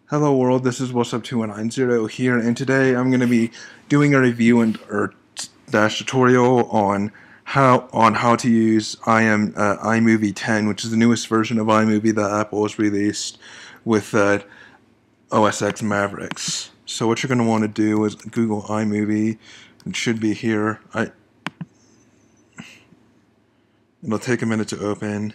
Hello world, this is What's Up 2190 here, and today I'm going to be doing a review and dash tutorial on how to use iMovie 10, which is the newest version of iMovie that Apple has released with OS X Mavericks. So what you're going to want to do is Google iMovie. It should be here. It'll take a minute to open.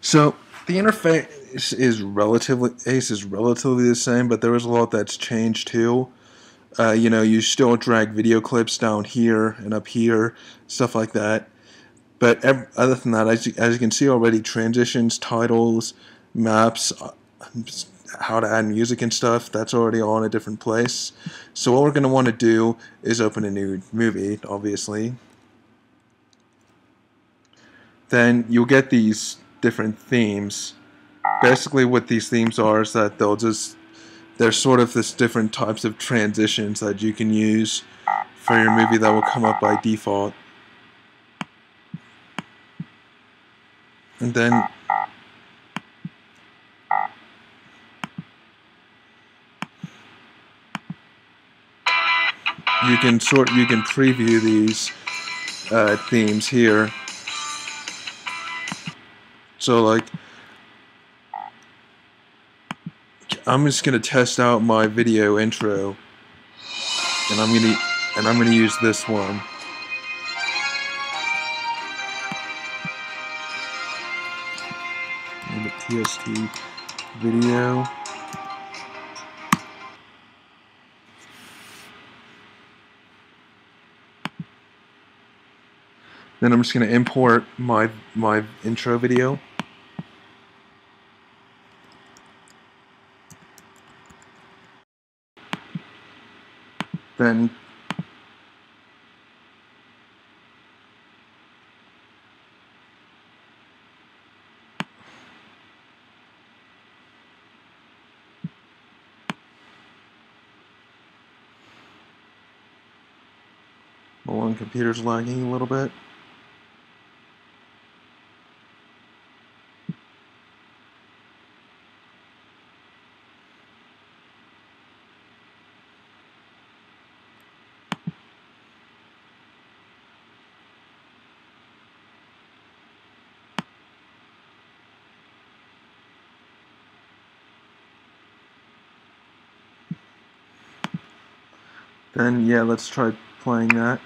So the interface is relatively the same, but there is a lot that's changed too. You still drag video clips down here and up here, stuff like that. But other than that, as you can see already, transitions, titles, maps, how to add music and stuff, that's already all in a different place. So what we're going to want to do is open a new movie, obviously. Then you'll get these different themes. Basically what these themes are is that there's sort of this different types of transitions that you can use for your movie that will come up by default. And then you can preview these themes here. So like, I'm just gonna test out my video intro, and I'm gonna use this one. And the TST video. Then I'm just gonna import my intro video. Then my one computer's lagging a little bit. Then yeah, let's try playing that.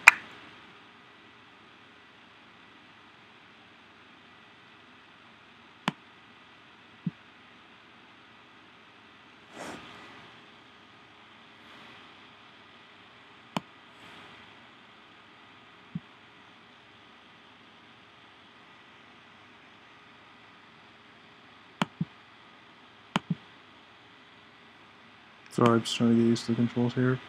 Sorry, I'm just trying to get used to the controls here.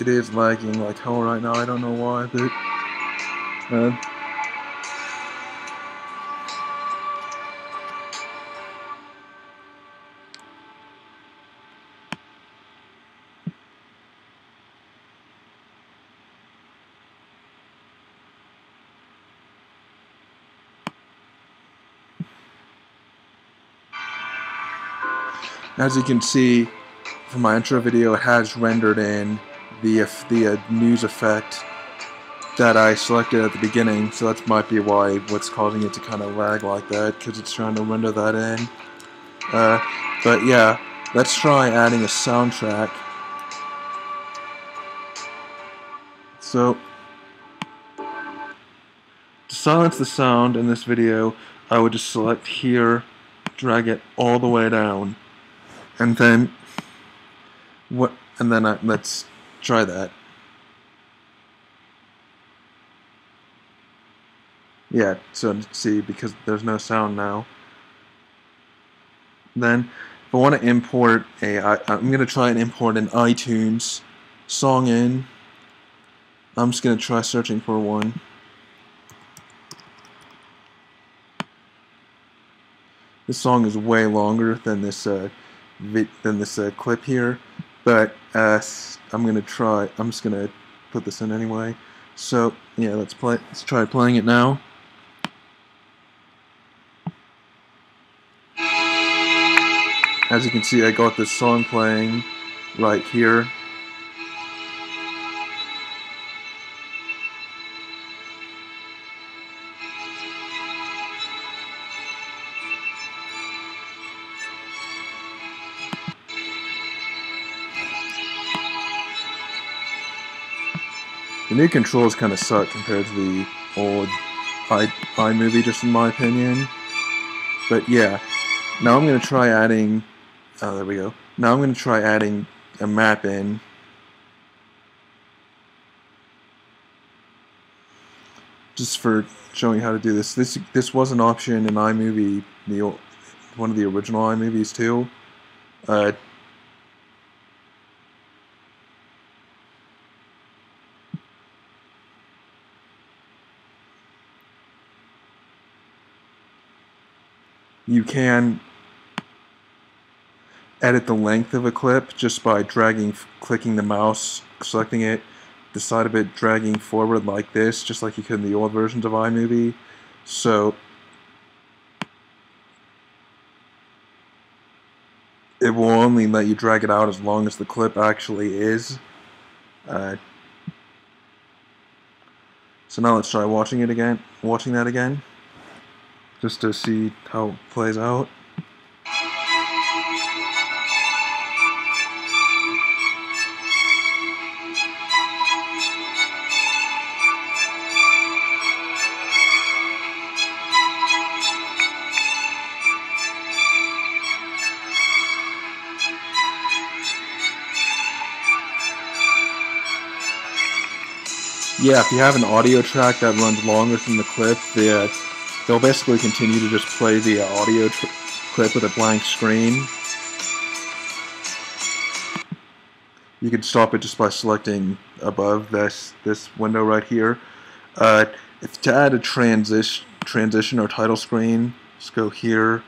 It is lagging like hell right now. I don't know why, but as you can see from my intro video, it has rendered in the news effect that I selected at the beginning, so that might be what's causing it to kind of lag like that, because it's trying to render that in. But yeah, let's try adding a soundtrack. So, to silence the sound in this video, I would just select here, drag it all the way down, and then let's try that. Yeah, so see, because there's no sound now. Then, if I want to import I'm going to try and import an iTunes song in. I'm just going to try searching for one. This song is way longer than this clip here, but I'm just going to put this in anyway. So yeah, let's try playing it now. As you can see, I got this song playing right here. The new controls kind of suck compared to the old iMovie, just in my opinion. But yeah, now I'm going to try adding. Oh, there we go. Now I'm going to try adding a map in. Just for showing how to do this. This was an option in iMovie, one of the original iMovies too. You can edit the length of a clip just by clicking the mouse, selecting it, the side of it dragging forward like this, just like you could in the old versions of iMovie. So it will only let you drag it out as long as the clip actually is. So now let's try watching that again, just to see how it plays out. Yeah, if you have an audio track that runs longer than the clip, they'll basically continue to just play the audio clip with a blank screen. You can stop it just by selecting above this window right here. To add a transition or title screen, just go here.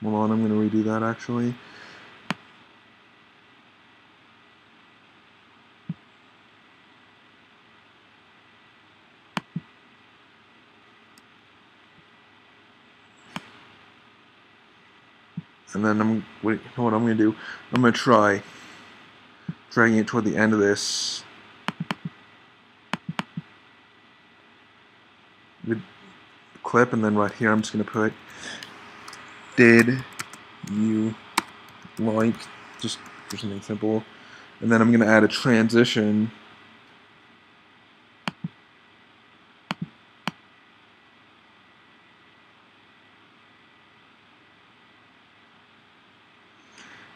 Hold on, I'm going to redo that actually. And then you know what I'm going to do? I'm going to try dragging it toward the end of this. The clip, and then right here I'm just going to put "Did you like?" just for something simple. And then I'm going to add a transition.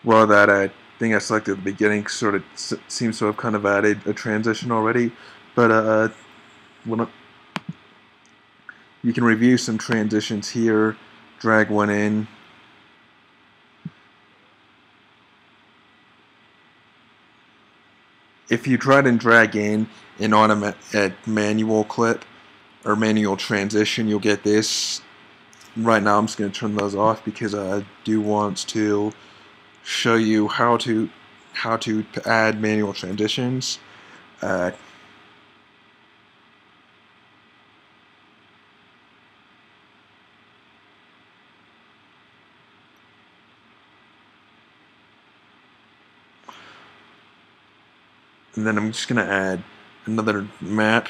Well, that thing I selected at the beginning sort of seems to have kind of added a transition already, but you can review some transitions here, drag one in. If you try and drag in an manual clip or manual transition, you'll get this. Right now I'm just going to turn those off because I do want to show you how to how to add manual transitions. And then I'm just going to add another map.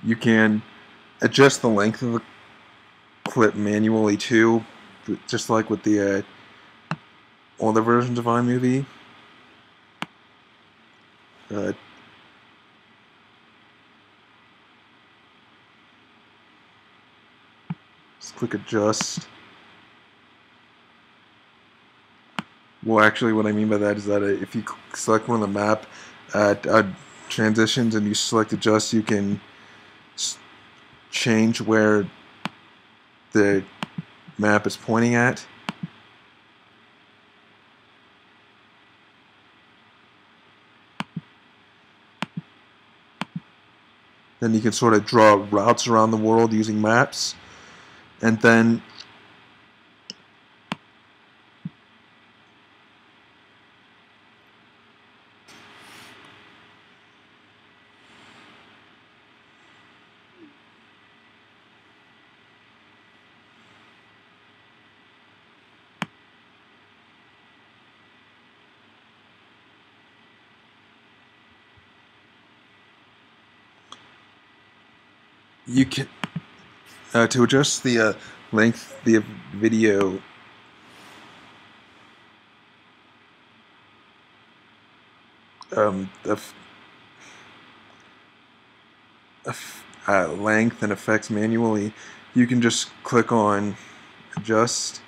You can adjust the length of the clip manually too, just like with the older versions of iMovie. Just click adjust. Well, actually, what I mean by that is that if you select one of the map transitions and you select adjust, you can change where the map is pointing at. Then you can sort of draw routes around the world using maps. And then you can to adjust the length of the video. Length and effects manually, you can just click on adjust.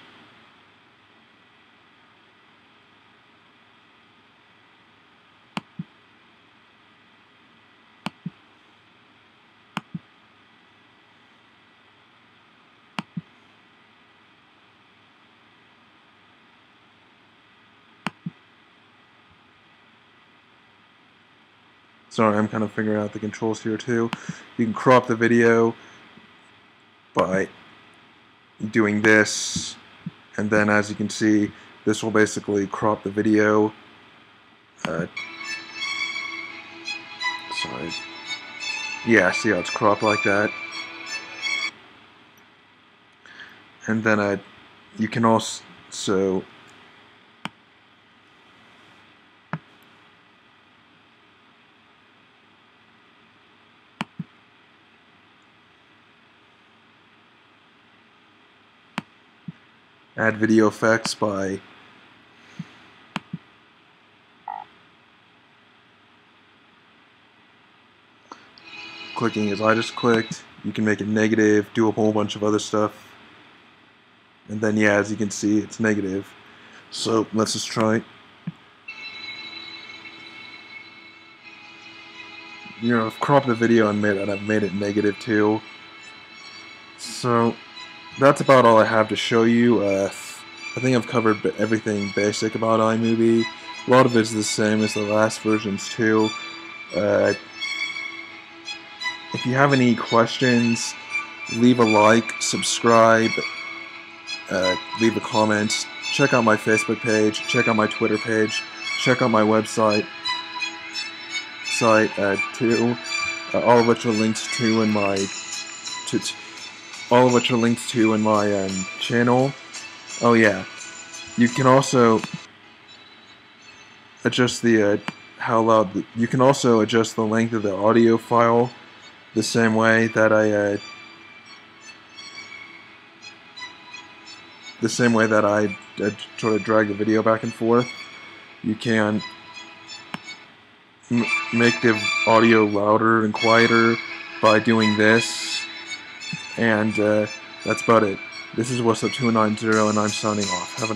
Sorry, I'm kind of figuring out the controls here too. You can crop the video by doing this, and then as you can see, this will basically crop the video. Sorry. Yeah, see how it's cropped like that? And then you can also add video effects by clicking as I just clicked. You can make it negative, do a whole bunch of other stuff. And then, yeah, as you can see, it's negative. So let's just try. You know, I've cropped the video and I've made it negative too. So that's about all I have to show you. I think I've covered everything basic about iMovie. A lot of it's the same as the last versions too. If you have any questions, leave a like, subscribe, leave a comment, check out my Facebook page, check out my Twitter page, check out my website too, all of which are linked to in my channel. Oh yeah, you can also adjust the how loud. You can also adjust the length of the audio file the same way that I try to drag the video back and forth. You can make the audio louder and quieter by doing this, and that's about it. This is What's Up 290, and I'm signing off. Have a